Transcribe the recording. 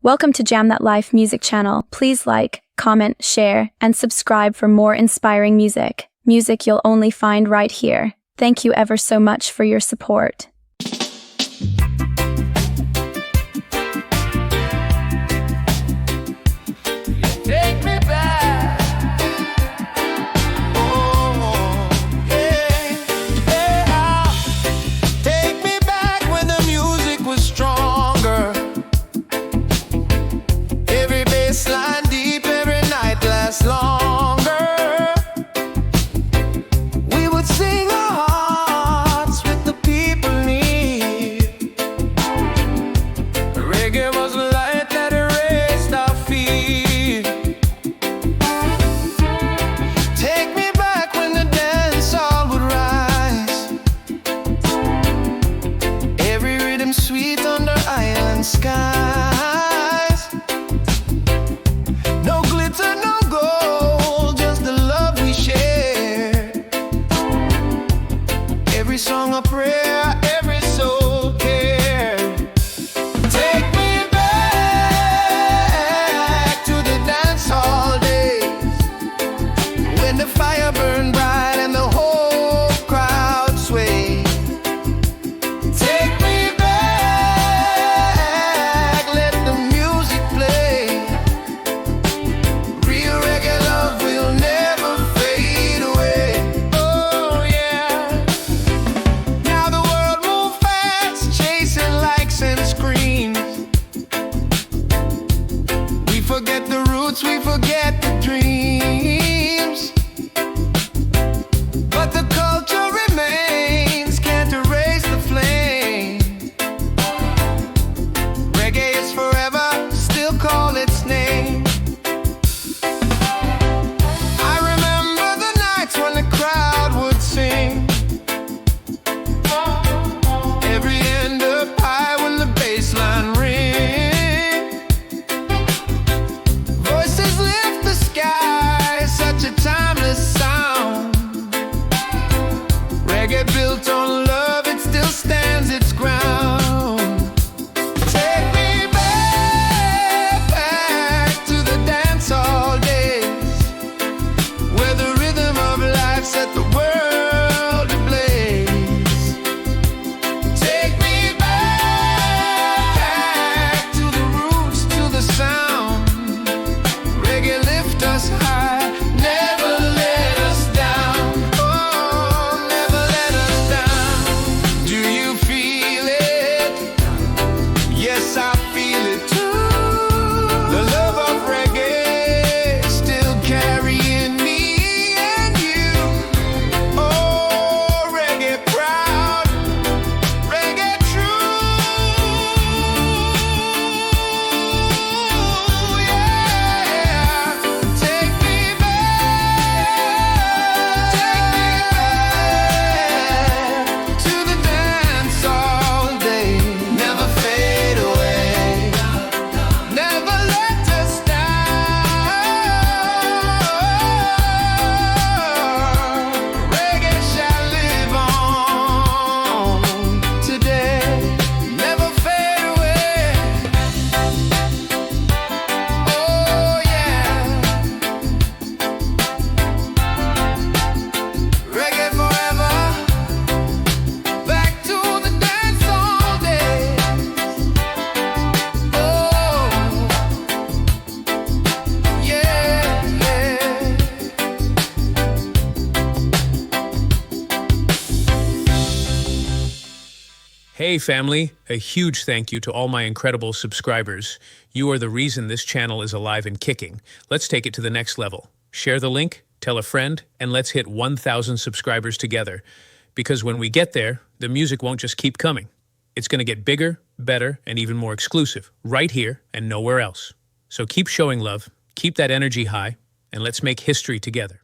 Welcome to Jam That Life music channel. Please like, comment, share, and subscribe for more inspiring music. Music you'll only find right here. Thank you ever so much for your support. Take me back. Oh, yeah, yeah. Take me back when the music was stronger. Every bassline deep, every night lasts longer. We would sing our hearts with the people near. Reggae was a light that erased our fear. Take me back when the dancehall would rise. Every rhythm sweet under island skies. No glitter, no gold, just the love we share. Every song a prayer, every soul care. Take me back to the dance hall days, when the fire burned bright and the whole crowd swayed. Take me back, let the music play. Real reggae love will never fade away. Oh yeah. Now the world moves fast, chasing likes and screams. We forget the roots, we forget the dreams. But the culture remains, can't erase the flame. Reggae is forever, still call its name. I remember the nights when the crowd would sing. Every end up high when the bassline ring. Voices lift the sky, such a timeless sound. Reggae built on love, it still stands its ground. Take me back to the dance hall days, where the rhythm of life set the world ablaze. Take me back to the roots, to the sound. Reggae lift us high, never let us down. Oh, never let us down. Do you feel it? Yes, I feel it too. The love of reggae still carrying me and you. Oh, reggae proud, reggae true. Yeah, take me back to the dance all day. Never fade away, never let us down. Reggae shall live on today, never fade away. Oh yeah, reggae forever, back to the dance all day. Oh yeah, yeah. Hey family, a huge thank you to all my incredible subscribers. You are the reason this channel is alive and kicking. Let's take it to the next level. Share the link, tell a friend, and let's hit 1,000 subscribers together. Because when we get there, the music won't just keep coming. It's going to get bigger, better, and even more exclusive, right here and nowhere else. So keep showing love, keep that energy high, and let's make history together.